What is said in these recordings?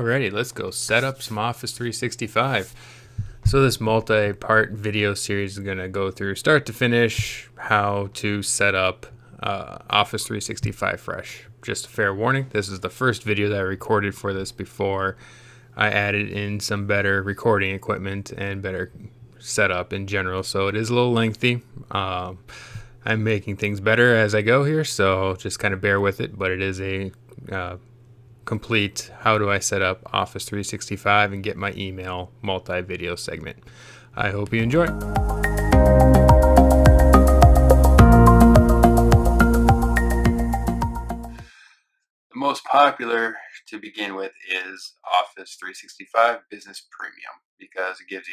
Alrighty, let's go set up some Office 365. So this multi-part video series is going to go through start to finish how to set up Office 365 fresh. Just a fair warning, this is the first video that I recorded for this before I added in some better recording equipment and better setup in general, so it is a little lengthy. I'm making things better as I go here, so just kind of bear with it, but it is a complete how do I set up Office 365 and get my email multi-video segment. I hope you enjoy. The most popular to begin with is Office 365 Business Premium because it gives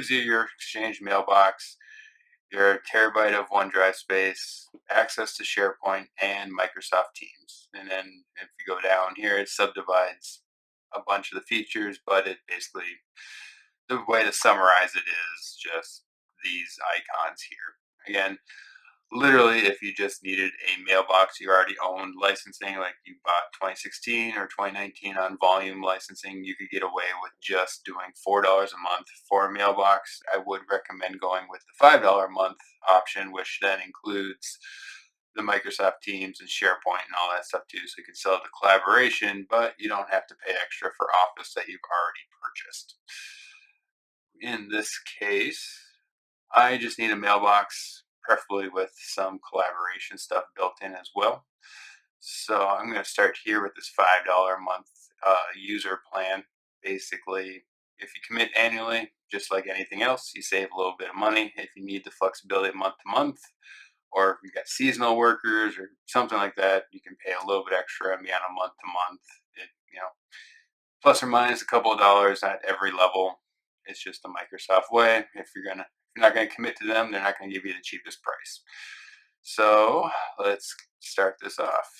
you your Exchange mailbox, your terabyte of OneDrive space, access to SharePoint and Microsoft Teams. And then if you go down here, it subdivides a bunch of the features, but it basically, the way to summarize it is just these icons here. Again, literally, if you just needed a mailbox you already owned licensing, like you bought 2016 or 2019 on volume licensing, you could get away with just doing $4 a month for a mailbox. I would recommend going with the $5 a month option, which then includes the Microsoft Teams and SharePoint and all that stuff too, so you can sell the collaboration, but you don't have to pay extra for Office that you've already purchased. In this case, I just need a mailbox, preferably with some collaboration stuff built in as well. So I'm going to start here with this $5 a month user plan. Basically, if you commit annually, just like anything else, you save a little bit of money. If you need the flexibility month to month, or if you've got seasonal workers or something like that, you can pay a little bit extra and be on a month to month. Plus or minus a couple of dollars at every level. It's just the Microsoft way. If you're not gonna commit to them, they're not gonna give you the cheapest price. So let's start this off.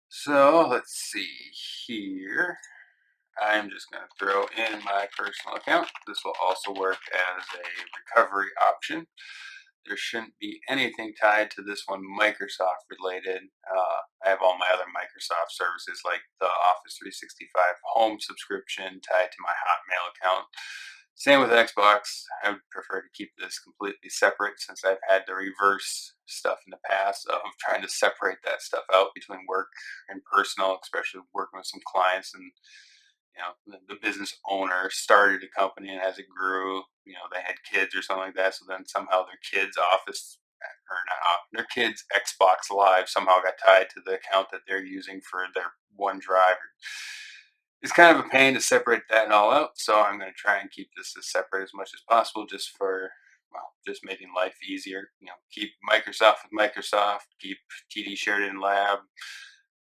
So let's see here. I'm just going to throw in my personal account. This will also work as a recovery option. There shouldn't be anything tied to this one Microsoft related. I have all my other Microsoft services like the Office 365 home subscription tied to my Hotmail account. Same with Xbox. I would prefer to keep this completely separate since I've had to reverse stuff in the past of trying to separate that stuff out between work and personal, especially working with some clients and the business owner started a company, and as it grew, they had kids or something like that. So then somehow their kids' office, or not, their kids' Xbox Live somehow got tied to the account that they're using for their OneDrive. It's kind of a pain to separate that all out. So I'm going to try and keep this as separate as much as possible, just for just making life easier. Keep Microsoft with Microsoft, keep TDSheridan Lab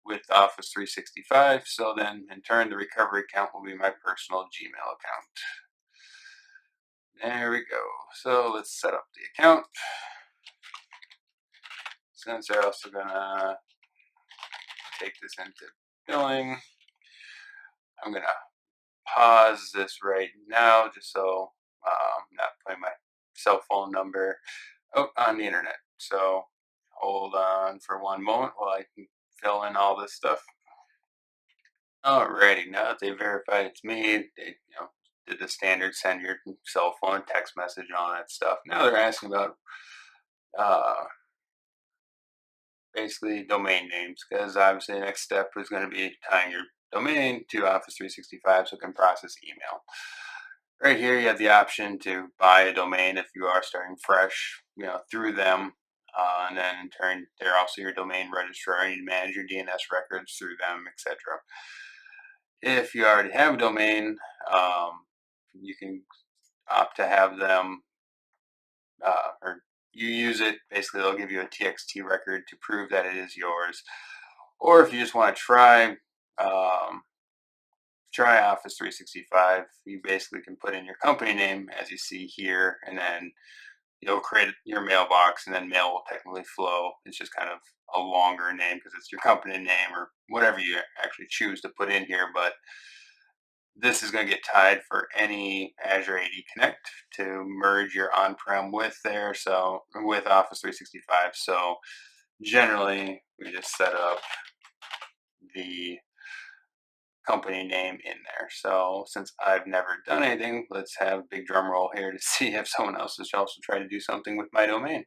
with Office 365. So then in turn, the recovery account will be my personal Gmail account. There we go. So let's set up the account. Since they're also gonna take this into billing, I'm gonna pause this right now just so I'm not putting my cell phone number out on the internet. So hold on for one moment while I can fill in all this stuff. Alrighty, now that they verified it's me, they did the standard send your cell phone, text message, and all that stuff. Now they're asking about uh, basically domain names, because obviously the next step is going to be tying your domain to Office 365 so it can process email. Right here, you have the option to buy a domain if you are starting fresh, through them. And then in turn, they're also your domain registrar. You manage your DNS records through them, etc. If you already have a domain, you can opt to have them, or you use it. Basically, they'll give you a TXT record to prove that it is yours. Or if you just want to try Office 365, you basically can put in your company name as you see here, and then you'll create your mailbox, and then mail will technically flow. It's just kind of a longer name because it's your company name or whatever you actually choose to put in here. But this is going to get tied for any Azure AD Connect to merge your on-prem with there, so with Office 365. So generally we just set up the company name in there. So since I've never done anything, let's have a big drum roll here to see if someone else has also tried to do something with my domain.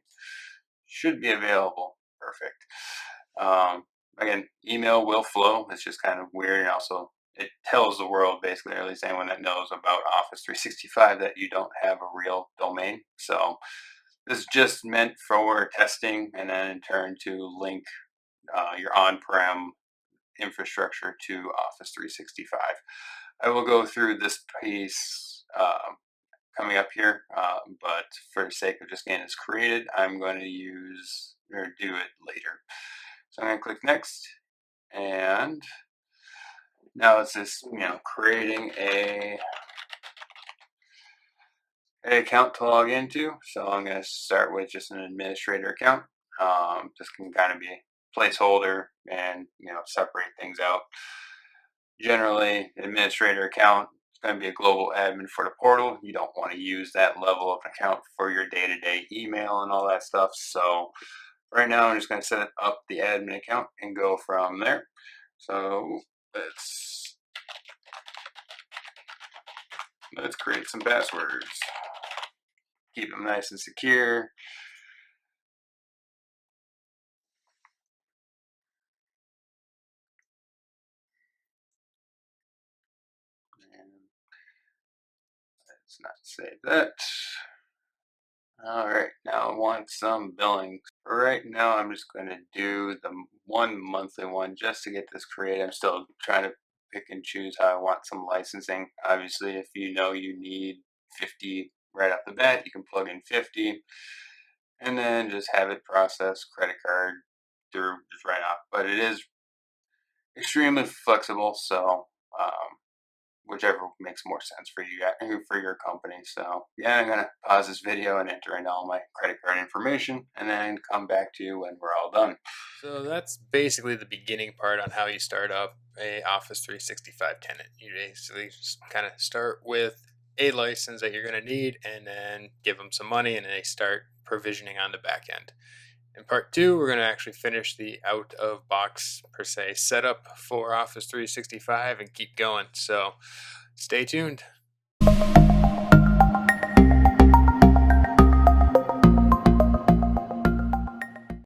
Should be available. Perfect. Again, email will flow. It's just kind of weird, and also it tells the world, basically, or at least anyone that knows about Office 365, that you don't have a real domain. So this is just meant for testing, and then in turn to link your on-prem infrastructure to Office 365. I will go through this piece coming up here, but for the sake of just getting this created, I'm going to use or do it later. So I'm going to click next, and now it's just creating a account to log into. So I'm going to start with just an administrator account. This can kind of be a placeholder and separate things out. Generally, administrator account is going to be a global admin for the portal. You don't want to use that level of account for your day-to-day email and all that stuff. So right now, I'm just going to set up the admin account and go from there. So let's create some passwords. Keep them nice and secure. And let's not save that. All right, now I want some billing. Right now, I'm just going to do the one monthly one just to get this created. I'm still trying to pick and choose how I want some licensing. Obviously, if you know you need 50 right off the bat, you can plug in 50 and then just have it process credit card through just right off. But it is extremely flexible, so whichever makes more sense for you guys, for your company. So yeah, I'm gonna pause this video and enter in all my credit card information, and then come back to you when we're all done. So that's basically the beginning part on how you start up a Office 365 tenant. You basically just kind of start with a license that you're going to need, and then give them some money, and then they start provisioning on the back end. In part two, we're going to actually finish the out of box per se setup for Office 365 and keep going. So stay tuned.